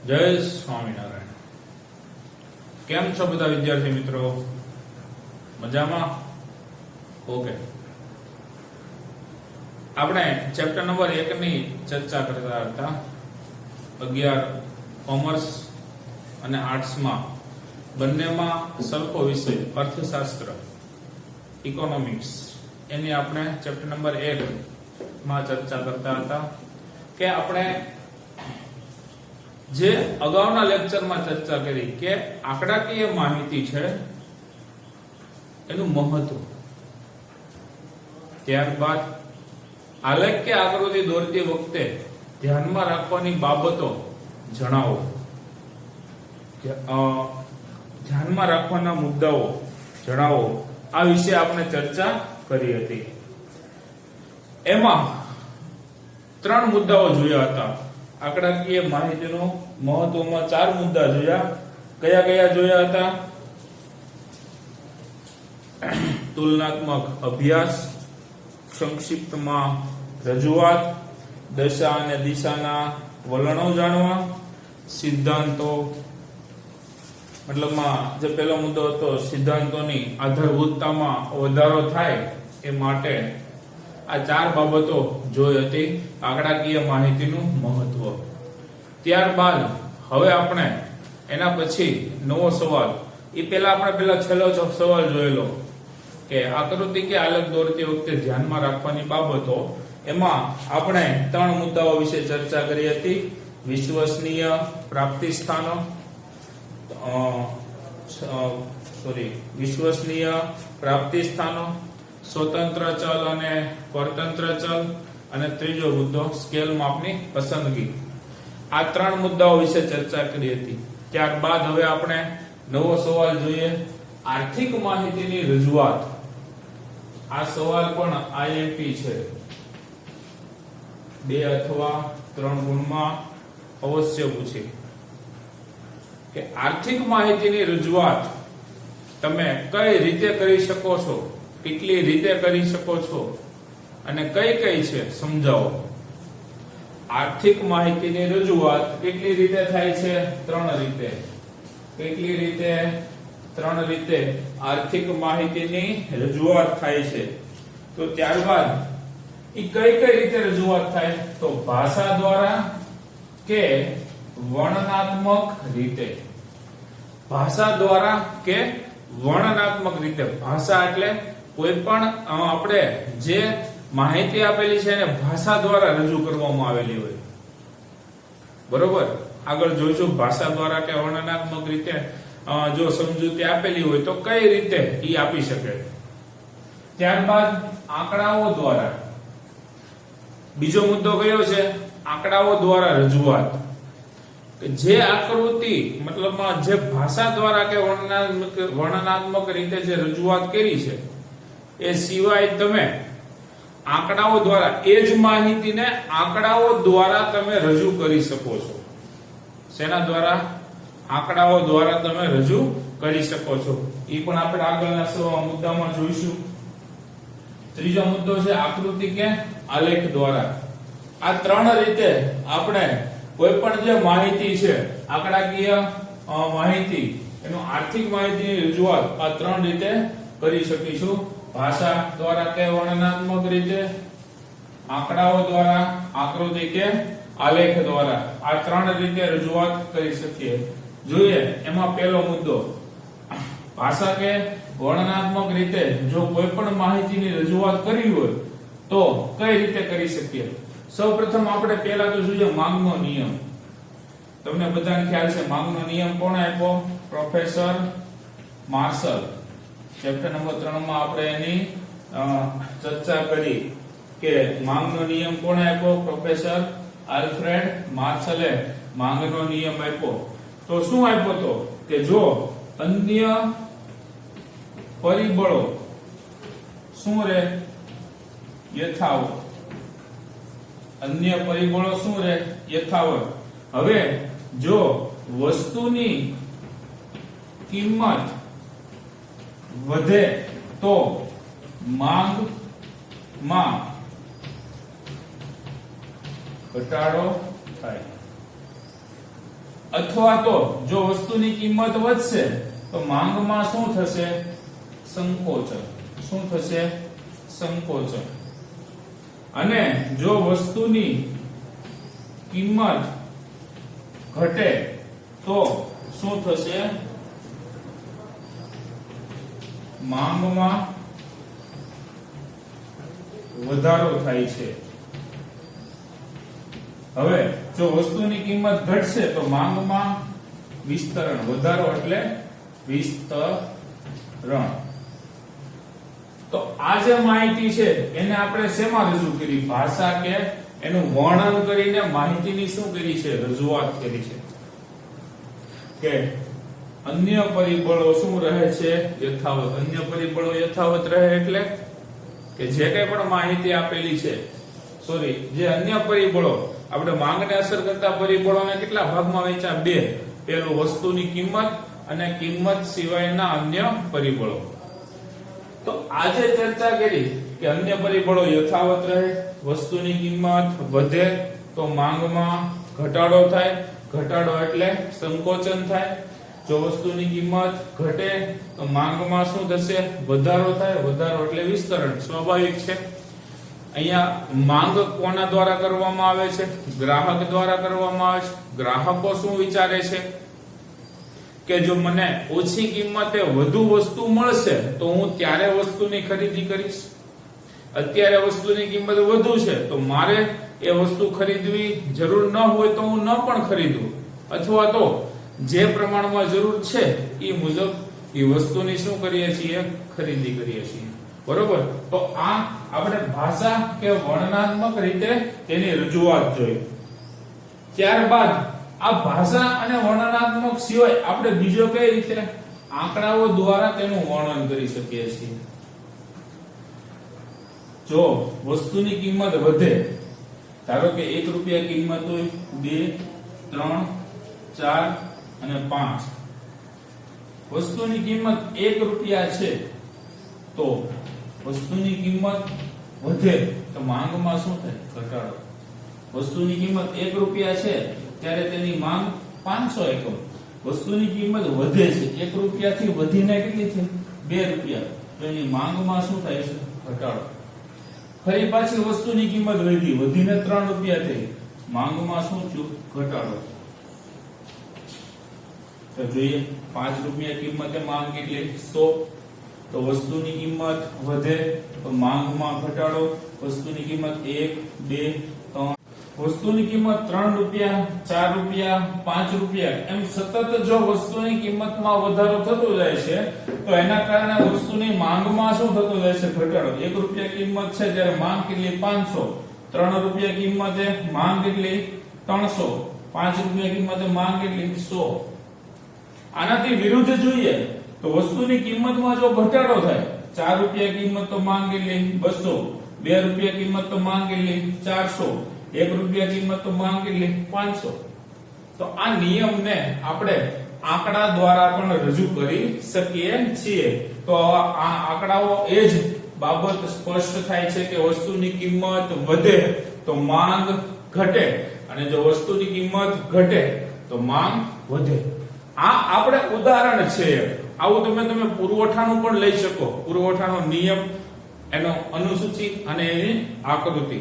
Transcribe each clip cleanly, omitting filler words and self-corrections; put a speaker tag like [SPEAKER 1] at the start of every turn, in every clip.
[SPEAKER 1] જય સ્વામિનારાયણ। કેમ છો બધા વિદ્યાર્થી મિત્રો? મજામાં? ઓકે, આપણે ચેપ્ટર નંબર 1 ની ચર્ચા કરતા હતા। 11 કોમર્સ અને આર્ટ્સ માં બંનેમાં સરખો વિષય અર્થશાસ્ત્ર ઇકોનોમિક્સ એની આપણે ચેપ્ટર નંબર 1 માં ચર્ચા કરતા હતા કે આપણે જે અગાઉના લેક્ચરમાં ચર્ચા કરી કે આંકડાકીય માહિતી છે એનું મહત્વ, ત્યારબાદ આલેખ કે આકૃતિ દોરતી વખતે ધ્યાનમાં રાખવાની બાબતો જણાવો, ધ્યાનમાં રાખવાના મુદ્દાઓ જણાવો, આ વિશે આપણે ચર્ચા કરી હતી। એમાં 3 મુદ્દાઓ જોયા હતા। આંકડાકીય માહિતીનું મહત્વમાં 4 મુદ્દા જોયા। કયા કયા જોયા હતા? તુલનાત્મક અભ્યાસ, સંક્ષિપ્તમાં રજૂઆત, દશા અને દિશાના વલણો જાણવા, સિદ્ધાંતો, મતલબમાં જે પહેલો મુદ્દો હતો સિદ્ધાંતોની આધારભૂતતામાં વધારો થાય એ માટે આ 4 બાબતો જોઈ હતી આંકડાકીય માહિતીનું મહત્વ। ત્યારબાદ હવે આપણે એના પછી નવો સવાલ, એ પહેલા આપણે પહેલા છેલ્લો સવાલ જોયેલો કે આકૃતિ કે આલેખ દોરતી વખતે ધ્યાનમાં રાખવાની બાબતો, એમાં આપણે 3 મુદ્દાઓ વિશે ચર્ચા કરી હતી। વિશ્વસનીય પ્રાપ્તિ સ્થાનો, વિશ્વસનીય પ્રાપ્તિ સ્થાનો, સ્વતંત્ર ચલ અને પરતંત્ર ચલ, અને ત્રીજો મુદ્દો સ્કેલ માપની પસંદગી। આ 3 મુદ્દાઓ વિશે ચર્ચા કરી હતી। ત્યારબાદ હવે આપણે નવો સવાલ જોઈએ, આર્થિક માહિતીની રજૂઆત। આ સવાલ પણ IMP છે, 2 અથવા 3 ગુણમાં અવશ્ય પૂછે કે આર્થિક માહિતીની રજૂઆત તમે કઈ રીતે કરી શકો છો, કેટલી રીતે કરી શકો છો અને કઈ કઈ છે સમજાવો। આર્થિક માહિતીની રજૂઆત કેટલી રીતે થાય છે? 3 રીતે। કેટલી રીતે? 3 રીતે આર્થિક માહિતીની રજૂઆત થાય છે। તો ત્યારબાદ એ કઈ કઈ રીતે રજૂઆત થાય? તો ભાષા દ્વારા કે વર્ણનાત્મક રીતે। ભાષા દ્વારા કે વર્ણનાત્મક રીતે। ભાષા એટલે કોઈ પણ આપણે જે માહિતી આપેલી છે એને ભાષા દ્વારા રજૂ કરવામાં આવેલી હોય, બરોબર? આગળ જોઈશું ભાષા દ્વારા કે વર્ણનાત્મક રીતે જો સમજૂતી આપેલી હોય તો કઈ રીતે ઈ આપી શકે। ત્યારબાદ આંકડાઓ દ્વારા, બીજો મુદ્દો કયો છે? આંકડાઓ દ્વારા રજૂઆત। જે આકૃતિ મતલબમાં જે ભાષા દ્વારા કે વર્ણનાત્મક રીતે જે રજૂઆત કરી છે એ સિવાય તમે આંકડાઓ દ્વારા એ જ માહિતીને આંકડાઓ દ્વારા તમે રજૂ કરી શકો છો। શેના દ્વારા? આંકડાઓ દ્વારા તમે રજૂ કરી શકો છો। એ પણ આપણે આગળના મુદ્દામાં જોઈશું। ત્રીજો મુદ્દો છે આકૃતિ કે આલેખ દ્વારા। આ 3 રીતે આપણે કોઈ પણ જે માહિતી છે આંકડાકીય માહિતી, એનો આર્થિક માહિતીની રજૂઆત આ 3 રીતે કરી શકીશું। ભાષા દ્વારા કે વર્ણનાત્મક રીતે, આંકડાઓ દ્વારા, આકૃતિ કે આલેખ દ્વારા, આ 3 રીતે રજૂઆત કરી શકીએ। જોઈએ એમાં પહેલો મુદ્દો, ભાષા કે વર્ણનાત્મક રીતે જો કોઈ પણ માહિતીની રજૂઆત કરવી હોય તો કઈ રીતે કરી શકીએ? સૌપ્રથમ આપણે પહેલા તો જોઈએ માંગનો નિયમ। તમને બધાને ખ્યાલ છે માંગનો નિયમ કોણે આપ્યો? Professor marshal. ચેપ્ટર નંબર 3 માં આપણે એની ચર્ચા કરી કે માંગનો નિયમ કોણે આપ્યો? પ્રોફેસર આલ્ફ્રેડ માર્શલે માંગનો નિયમ આપ્યો। તો શું આપ્યો તો કે જો અન્ય પરિબળો શું રહે? યથાવત। અન્ય પરિબળો શું રહે? યથાવત। હવે જો વસ્તુની કિંમત વધે તો માંગમાં ઘટાડો થાય। અથવા તો જો વસ્તુની કિંમત વધશે તો માંગમાં શું થશે? સંકોચન. શું થશે? સંકોચન. અને જો વસ્તુની કિંમત ઘટે તો શું થશે? માંગમાં વધારો થાય છે. હવે જો વસ્તુની કિંમત ઘટશે તો માંગમાં વિસ્તરણ. વધારો એટલે વિસ્તરણ. તો આ જે માહિતી છે એને આપણે શેમાં રજૂ કરી? ભાષા કે એનું વર્ણન કરીને માહિતીની શું કરી છે? રજૂઆત કરી છે. કે અન્ય પરિબળો શું રહે છે? યથાવત. અન્ય પરિબળો યથાવત રહે એટલે કે જે કંઈ પણ માહિતી આપેલી છે, જે અન્ય પરિબળો, આપણે માંગને અસર કરતા પરિબળોને કેટલા ભાગમાં વહેંચ્યા? બે. પહેલું વસ્તુની કિંમત અને કિંમત સિવાયના અન્ય પરિબળો. તો આજે ચર્ચા કરી કે અન્ય પરિબળો યથાવત રહે, વસ્તુની કિંમત વધે તો માંગમાં ઘટાડો થાય. ઘટાડો એટલે સંકોચન થાય. જો વસ્તુની કિંમત ઘટે તો માંગમાં શું થશે? વધારો થાય. વધારો એટલે વિસ્તરણ. સ્વાભાવિક છે. અહીંયા માંગ કોના દ્વારા કરવામાં આવે છે? ગ્રાહક દ્વારા કરવામાં આવે છે. ગ્રાહકો શું વિચારે છે કે જો મને ઓછી કિંમતે વધુ વસ્તુ મળશે તો હું ત્યારે વસ્તુની ખરીદી કરીશ. અત્યારે વસ્તુની કિંમત વધુ છે તો મારે એ વસ્તુ ખરીદવી જરૂર ન હોય તો હું ન પણ ખરીદું, અથવા તો જે પ્રમાણમાં જરૂર છે એ મુજબ એ વસ્તુની શું કરીએ છીએ? ખરીદી કરીએ છીએ. બરોબર. તો આ આપણે ભાષા કે વર્ણનાત્મક રીતે તેની રજૂઆત જોઈ. ત્યારબાદ આ ભાષા અને વર્ણનાત્મક સિવાય આપણે બીજો કઈ રીતે આંકડાઓ દ્વારા તેનું વર્ણન કરી શકીએ છીએ? જો વસ્તુની કિંમત વધે, ધારો કે 1 રૂપિયા કિંમત હોય, 2, 3, 4 અને 5. વસ્તુની કિંમત 1 રૂપિયા છે તો વસ્તુની કિંમત વધે તો માંગમાં શું થાય? ઘટાડો. વસ્તુની કિંમત 1 રૂપિયા છે ત્યારે તેની માંગ 500 એકમ. વસ્તુની કિંમત વધે છે, 1 રૂપિયાથી વધીને કેટલી થઈ? 2 રૂપિયા. તો એની માંગમાં શું થાય છે? ઘટાડો. ફરી પાછી વસ્તુની કિંમત વધીને 3 રૂપિયા થઈ, માંગમાં શું થયું? ઘટાડો. તો જોઈએ 5 રૂપિયા કિંમતે માંગ કેટલી? 100. તો વસ્તુની કિંમત વધે તો માંગમાં ઘટાડો. વસ્તુની કિંમત 1, 2, 3. વસ્તુની કિંમત 3 રૂપિયા, 4 રૂપિયા, 5 રૂપિયા એમ સતત જો વસ્તુની કિંમતમાં વધારો થતો જાય છે તો એના કારણે વસ્તુની માંગમાં શું થતો જાય છે? ઘટાડો. 1 રૂપિયા કિંમત છે ત્યારે માંગ કેટલી? 500. 3 રૂપિયા કિંમતે માંગ કેટલી? 300. 5 રૂપિયા કિંમતે માંગ કેટલી? 100. આનાથી વિરુદ્ધ જોઈએ તો વસ્તુની કિંમતમાં જો ઘટાડો થાય, 4 રૂપિયા કિંમત તો માંગ કેટલી? 200. 2 રૂપિયા કિંમત તો માંગ કેટલી? 400. 1 રૂપિયા કિંમત તો માંગ કેટલી? 500. તો આ નિયમને આપણે આંકડા દ્વારા પણ રજૂ કરી શકીએ છીએ. તો આ આંકડાઓ એ જ બાબત સ્પષ્ટ થાય છે કે વસ્તુની કિંમત વધે તો માંગ ઘટે અને જો વસ્તુની કિંમત ઘટે તો માંગ વધે. આ આપણે ઉદાહરણ છે. આવું તમે પુરવઠાનું પણ લઈ શકો. પુરવઠાનો નિયમ, એનો અનુસૂચિ અને એની આકૃતિ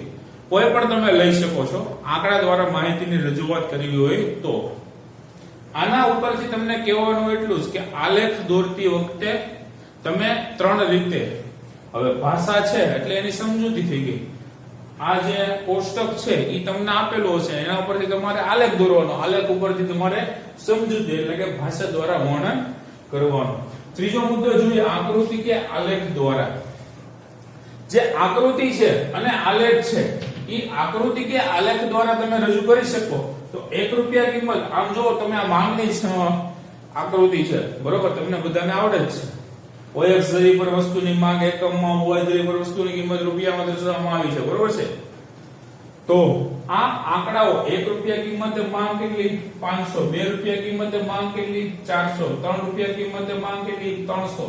[SPEAKER 1] કોઈ પણ તમે લઈ શકો છો આંકડા દ્વારા માહિતીની રજૂઆત કરવી હોય તો. આના ઉપરથી તમને કહેવાનું એટલું જ કે આલેખ દોરતી વખતે તમે 3 રીતે, હવે ભાષા છે એટલે એની સમજૂતી થઈ ગઈ. આ જે કોષ્ટક છે એ તમને આપેલો છે, એના ઉપરથી તમારે આલેખ દોરવાનો. આલેખ ઉપરથી તમારે સમજૂતી એટલે કે ભાષા દ્વારા વર્ણન કરવાનું. ત્રીજો મુદ્દો જોઈએ આકૃતિ કે આલેખ દ્વારા. જે આકૃતિ છે અને આલેખ છે એ આકૃતિ કે આલેખ દ્વારા તમે રજૂ કરી શકો. તો 1 રૂપિયા કિંમત, આમ જો તમે આ માંગની આકૃતિ છે, બરોબર, તમને બધાને આવડે જ છે. OX ધરી પર વસ્તુની માંગ એકમમાં, OY ધરી પર વસ્તુની કિંમત રૂપિયામાં દર્શાવવામાં આવી છે, બરોબર છે. તો આ આંકડાઓ 1 રૂપિયા કિંમતે માંગ કેટલી? 500. 2 રૂપિયા કિંમતે માંગ કેટલી? 400. 3 રૂપિયા કિંમતે માંગ કેટલી? 300.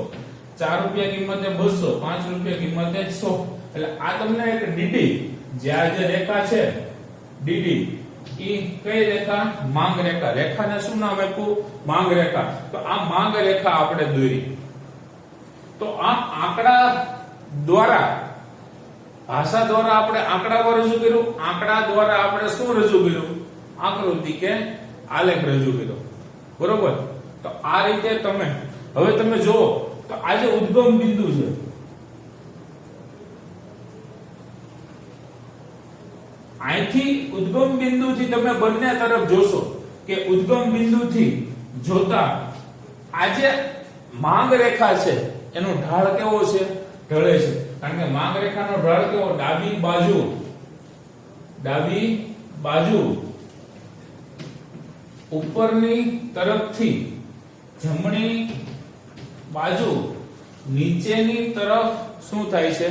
[SPEAKER 1] 4 રૂપિયા કિંમતે 200. 5 રૂપિયા કિંમતે 100. એટલે આ તમને એક ડીડી, જે આ જે રેખા છે ડીડી, ઈ કઈ રેખા? માંગ રેખા. રેખાને શું નામ આપ્યું? માંગ રેખા. તો આ માંગ રેખા આપણે દોરી. તો આ આંકડા દ્વારા, ભાષા દ્વારા આપણે આંકડામાં રજૂ કર્યું, આંકડા દ્વારા આપણે શું રજૂ કર્યું? આકૃતિ કે આલેખ રજૂ કર્યો. બરોબર? તો આ રીતે તમે હવે તમે જુઓ તો આ જે ઉદ્ગમ બિંદુ છે, અહીંથી ઉદ્ગમ બિંદુથી તમે બંને તરફ જોશો કે ઉદ્ગમ બિંદુથી જોતા આ જે માંગ રેખા છે એનો ઢાળ કેવો છે? ઢળે છે. કારણ કે માંગ રેખાનો ઢાળ કેવો? ડાબી બાજુ ઉપરની તરફથી જમણી બાજુ નીચેની તરફ શું થાય છે?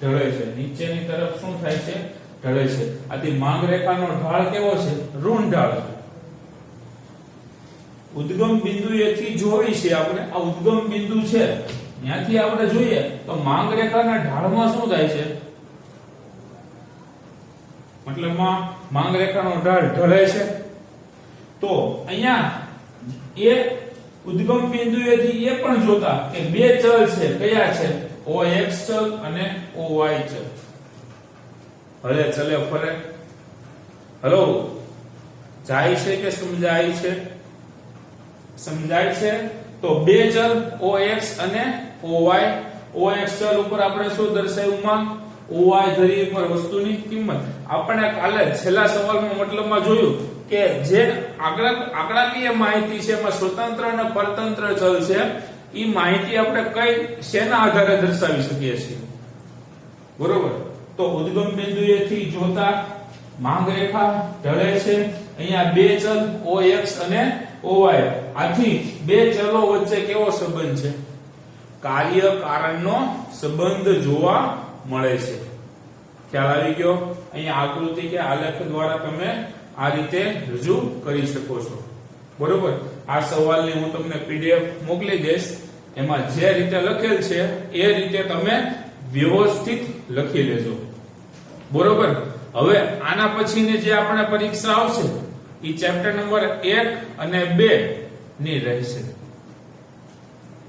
[SPEAKER 1] ઢળે છે. નીચેની તરફ શું થાય છે? ઢળે છે. આથી માંગ રેખાનો ઢાળ કેવો છે? ઋણ ઢાળ છે. ઉદ્ગમ બિંદુએથી જોઈ છે આપણે, આ ઉદ્ગમ બિંદુ છે ત્યાંથી આપણે જોઈએ તો માંગ રેખાના ઢાળમાં શું થાય છે? મતલબમાં માંગ રેખાનો ઢાળ ઢળે છે. તો અહીંયા એ ઉદ્ગમ બિંદુએથી એ પણ જોતા કે બે ચલ છે, કયા છે? OX ચલ અને OY ચલ. હલે ચલે ફરે. હલો, જાય છે કે સમજાય છે? સમજાય છે. તો બે ચલ OX અને OY. OX ચલ ઉપર આપણે શું દર્શાવ્યું? માંગ. OY ધરી ઉપર વસ્તુની કિંમત. આપણે કાલે છેલ્લા સવાલમાં મતલબમાં જોયું કે જે આંકડાકીય માહિતી છે એમાં સ્વતંત્ર અને પરતંત્ર ચલ છે, ઈ માહિતી આપણે કઈ શેના આધારે દર્શાવી શકીએ છીએ? બરોબર? તો ઉદ્ગમ બિંદુએથી જોતા માંગ રેખા ઢળે છે. અહીંયા બે ચલ OX અને OY. આથી બે ચલો વચ્ચે કેવો સંબંધ છે? કાર્ય કારણનો સંબંધ જોવા મળે છે. ખ્યાલ આવી ગયો? અહીંયા આકૃતિ કે આલેખ દ્વારા તમે આ રીતે રજૂ કરી શકો છો. બરોબર? આ સવાલની હું તમને PDF મોકલી દઈશ. એમાં જે રીતે લખેલ છે એ રીતે તમે વ્યવસ્થિત લખી લેજો. બરોબર? હવે આના પછીની જે આપણે પરીક્ષા આવશે એ ચેપ્ટર નંબર 1 અને 2 ની રહેશે.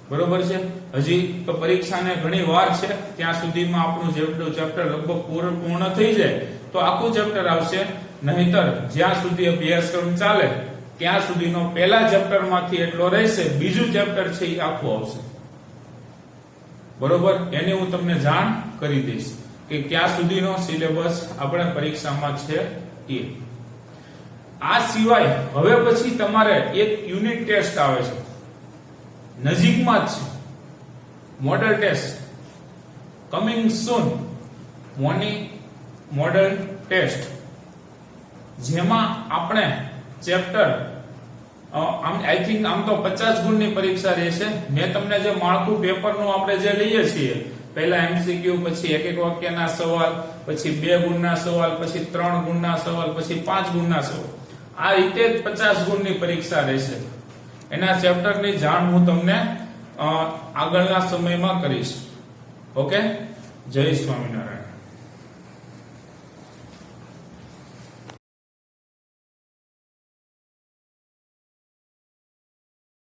[SPEAKER 1] બરોબર છે? હજી તો પરીક્ષાને ઘણી વાર છે, ત્યાં સુધીમાં આપણું ચેપ્ટર લગભગ પૂર્ણ થઈ જાય તો આખું ચેપ્ટર આવશે. નહીતર જ્યાં સુધી અભ્યાસક્રમ ચાલે ત્યાં સુધીનો પહેલા ચેપ્ટરમાંથી એટલો રહેશે, બીજું ચેપ્ટર છે એ આખું આવશે. બરોબર? એની હું તમને જાણ કરી દઈશ કે ક્યાં સુધીનો સિલેબસ આપણે પરીક્ષામાં છે એ. આ સિવાય હવે પછી તમારે એક યુનિટ ટેસ્ટ આવે છે, નજીકમાં જ છે. Model test coming soon. Model test જેમાં આપણે ચેપ્ટર આઈ થિંક આમ તો 50 ગુણની પરીક્ષા રહેશે. મેં તમને જે માળખું પેપરનું આપણે જે લઈએ છીએ, પહેલા MCQ, પછી એક વાક્યના સવાલ, પછી 2 ગુણના સવાલ, પછી 3 ગુણના સવાલ, પછી 5 ગુણના સવાલ, આ રીતે જ 50 ગુણની પરીક્ષા રહેશે. એના ચેપ્ટરની જાણ હું તમને આગળના સમયમાં કરીશ. ઓકે? જય સ્વામિનારાયણ.